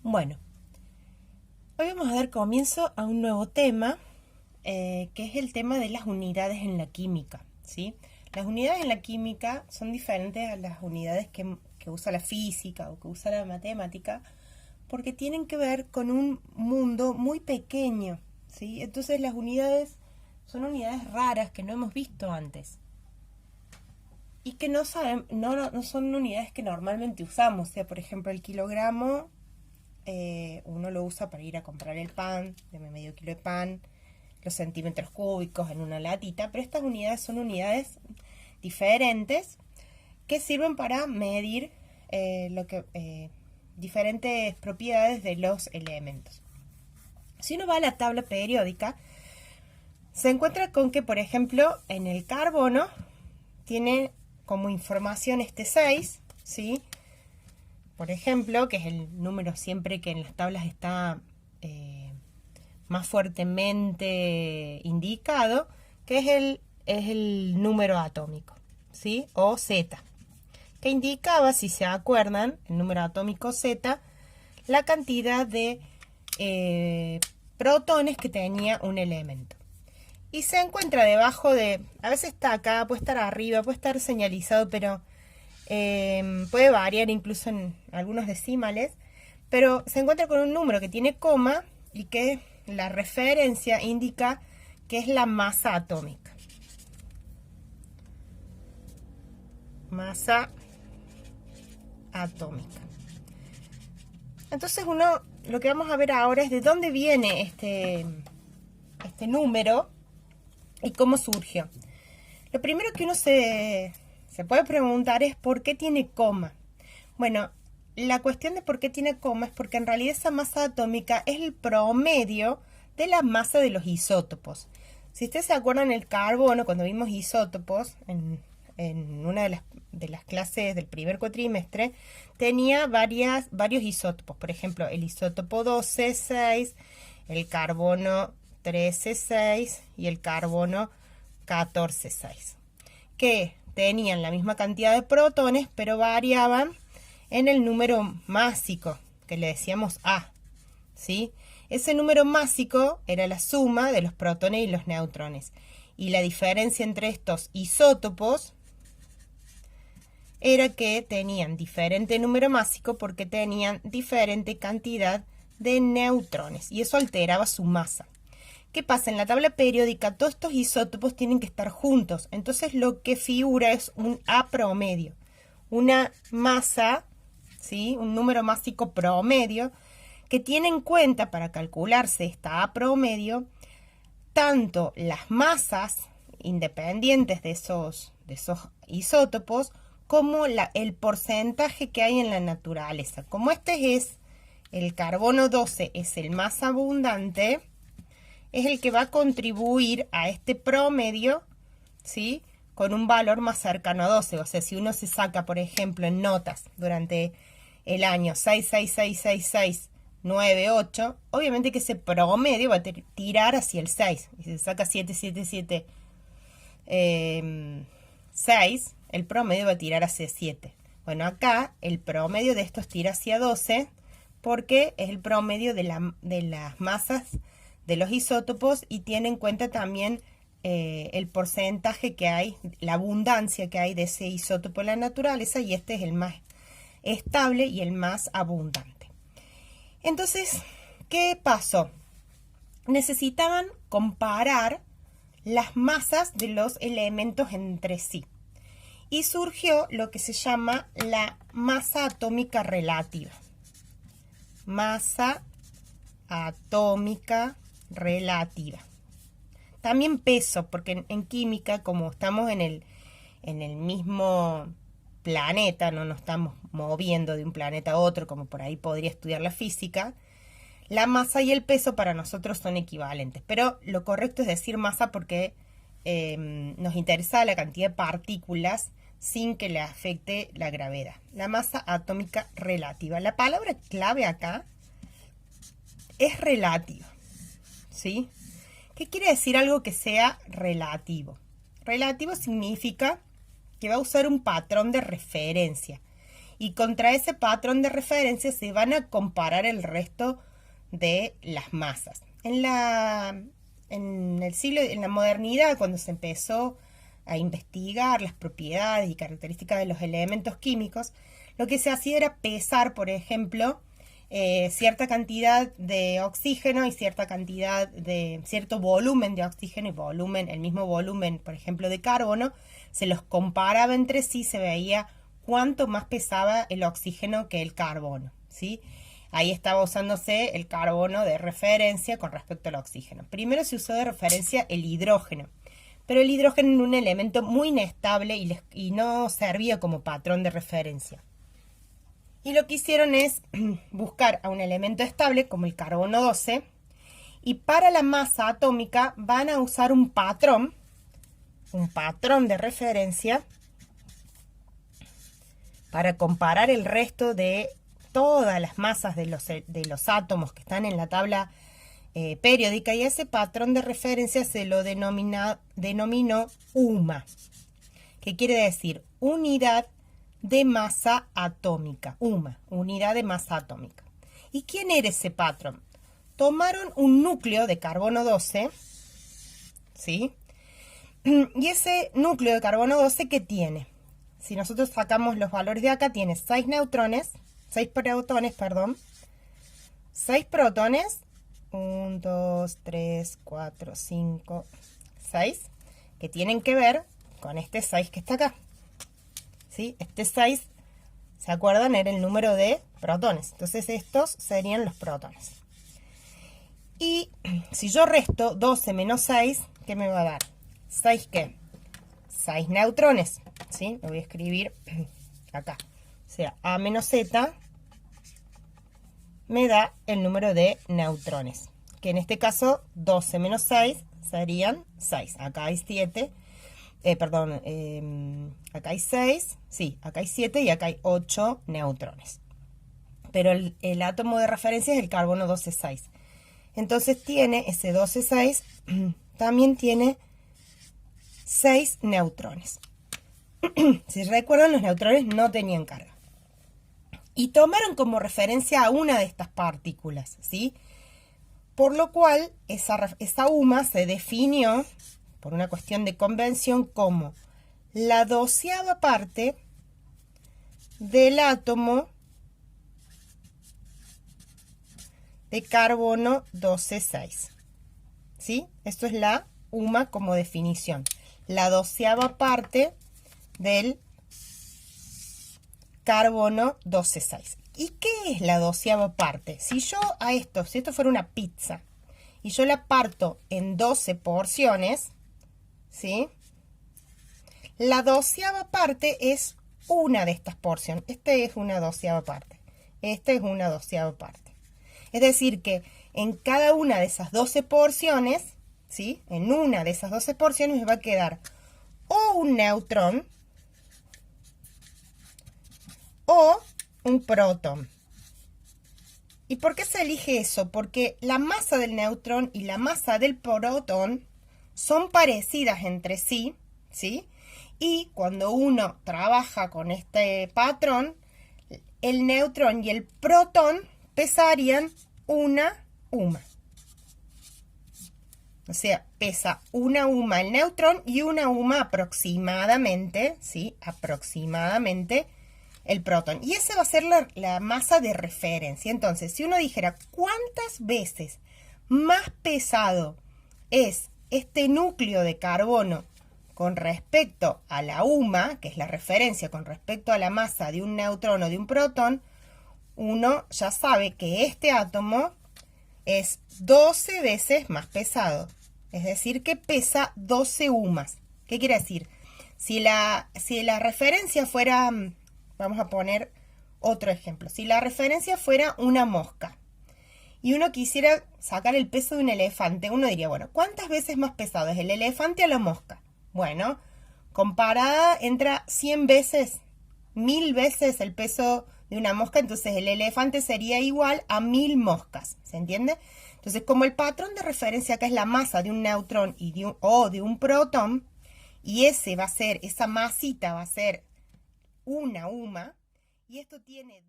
Bueno, hoy vamos a dar comienzo a un nuevo tema, que es el tema de las unidades en la química, ¿sí? Las unidades en la química son diferentes a las unidades que usa la física o que usa la matemática, porque tienen que ver con un mundo muy pequeño, ¿sí? Entonces las unidades son unidades raras que no hemos visto antes y que no son unidades que normalmente usamos. O sea, por ejemplo, el kilogramo uno lo usa para ir a comprar el pan, de medio kilo de pan, los centímetros cúbicos en una latita, pero estas unidades son unidades diferentes que sirven para medir diferentes propiedades de los elementos. Si uno va a la tabla periódica, se encuentra con que, por ejemplo, en el carbono tiene como información este 6, ¿sí? Por ejemplo, que es el número siempre que en las tablas está más fuertemente indicado, que es el número atómico, ¿sí? O Z, que indicaba, si se acuerdan, el número atómico Z, la cantidad de protones que tenía un elemento. Y se encuentra debajo de, a veces está acá, puede estar arriba, puede estar señalizado, pero puede variar incluso en algunos decimales, pero se encuentra con un número que tiene coma y que la referencia indica que es la masa atómica. Masa atómica. Entonces lo que vamos a ver ahora es de dónde viene este número y cómo surgió. Lo primero que uno se puede preguntar es ¿por qué tiene coma? Bueno, la cuestión de por qué tiene coma es porque en realidad esa masa atómica es el promedio de la masa de los isótopos. Si ustedes se acuerdan, el carbono, cuando vimos isótopos en una de las clases del primer cuatrimestre, tenía varios isótopos. Por ejemplo, el isótopo 12,6, el carbono 13,6 y el carbono 14,6, que tenían la misma cantidad de protones, pero variaban en el número másico, que le decíamos A, ¿sí? Ese número másico era la suma de los protones y los neutrones. Y la diferencia entre estos isótopos era que tenían diferente número másico porque tenían diferente cantidad de neutrones. Y eso alteraba su masa. ¿Qué pasa? En la tabla periódica todos estos isótopos tienen que estar juntos. Entonces lo que figura es un A promedio. Una masa, ¿sí? Un número másico promedio que tiene en cuenta para calcularse esta A promedio tanto las masas independientes de esos isótopos como el porcentaje que hay en la naturaleza. Como el carbono 12 es el más abundante, es el que va a contribuir a este promedio, ¿sí? Con un valor más cercano a 12. O sea, si uno se saca, por ejemplo, en notas durante el año 6, 6, 6, 6, 6, 9, 8, obviamente que ese promedio va a tirar hacia el 6. Y si se saca 7, 7, 7, 6, el promedio va a tirar hacia 7. Bueno, acá el promedio de estos tira hacia 12 porque es el promedio de las masas de los isótopos y tiene en cuenta también el porcentaje que hay, la abundancia que hay de ese isótopo en la naturaleza, y este es el más estable y el más abundante. Entonces, ¿qué pasó? Necesitaban comparar las masas de los elementos entre sí y surgió lo que se llama la masa atómica relativa. Masa atómica relativa. También peso, porque en química, como estamos en el mismo planeta, no nos estamos moviendo de un planeta a otro, como por ahí podría estudiar la física, la masa y el peso para nosotros son equivalentes. Pero lo correcto es decir masa porque nos interesa la cantidad de partículas sin que le afecte la gravedad. La masa atómica relativa. La palabra clave acá es relativa, ¿sí? ¿Qué quiere decir algo que sea relativo? Relativo significa que va a usar un patrón de referencia y contra ese patrón de referencia se van a comparar el resto de las masas. En la modernidad, cuando se empezó a investigar las propiedades y características de los elementos químicos, lo que se hacía era pesar, por ejemplo, cierta cantidad de oxígeno y cierto volumen de oxígeno y el mismo volumen, por ejemplo, de carbono, se los comparaba entre sí, se veía cuánto más pesaba el oxígeno que el carbono, ¿sí? Ahí estaba usándose el carbono de referencia con respecto al oxígeno. Primero se usó de referencia el hidrógeno, pero el hidrógeno era un elemento muy inestable y no servía como patrón de referencia. Y lo que hicieron es buscar a un elemento estable como el carbono 12 y para la masa atómica van a usar un patrón de referencia para comparar el resto de todas las masas de los átomos que están en la tabla periódica, y ese patrón de referencia se lo denominó UMA, que quiere decir unidad de masa atómica. UMA, unidad de masa atómica. ¿Y quién era ese patrón? Tomaron un núcleo de carbono 12, ¿sí? Y ese núcleo de carbono 12, ¿qué tiene? Si nosotros sacamos los valores de acá, tiene 6 protones, 6 protones, 1, 2, 3, 4, 5, 6, que tienen que ver con este 6 que está acá. ¿Sí? Este 6, ¿se acuerdan? Era el número de protones. Entonces estos serían los protones. Y si yo resto 12 menos 6, ¿qué me va a dar? 6 ¿qué? 6 neutrones, ¿sí? Lo voy a escribir acá. O sea, A menos Z me da el número de neutrones. Que en este caso, 12 menos 6 serían 6. Acá hay 7. Acá hay 6. Sí, acá hay 7 y acá hay 8 neutrones. Pero el átomo de referencia es el carbono 12,6. Entonces tiene ese 12,6, también tiene 6 neutrones. Si recuerdan, los neutrones no tenían carga. Y tomaron como referencia a una de estas partículas, ¿sí? Por lo cual, esa UMA se definió, por una cuestión de convención, como la 12ª parte del átomo de carbono 12,6. ¿Sí? Esto es la UMA como definición. La 12ª parte del carbono 12,6. ¿Y qué es la 12ª parte? Si esto fuera una pizza y yo la parto en 12 porciones, ¿sí? La 12ª parte es una de estas porciones. Esta es una 12ª parte. Esta es una 12ª parte. Es decir que en cada una de esas 12 porciones, ¿sí? En una de esas 12 porciones me va a quedar o un neutrón o un protón. ¿Y por qué se elige eso? Porque la masa del neutrón y la masa del protón son parecidas entre sí, ¿sí? Y cuando uno trabaja con este patrón, el neutrón y el protón pesarían una UMA. O sea, pesa una UMA el neutrón y una UMA aproximadamente, ¿sí? Aproximadamente el protón. Y esa va a ser la masa de referencia. Entonces, si uno dijera cuántas veces más pesado es este núcleo de carbono con respecto a la UMA, que es la referencia con respecto a la masa de un neutrón o de un protón, uno ya sabe que este átomo es 12 veces más pesado. Es decir, que pesa 12 UMAs. ¿Qué quiere decir? Si la referencia fuera, vamos a poner otro ejemplo. Si la referencia fuera una mosca y uno quisiera sacar el peso de un elefante, uno diría, bueno, ¿cuántas veces más pesado es el elefante o la mosca? Bueno, comparada entra 100 veces, 1000 veces el peso de una mosca, entonces el elefante sería igual a 1000 moscas, ¿se entiende? Entonces, como el patrón de referencia acá es la masa de un neutrón o de un protón, y esa masita va a ser una UMA, y esto tiene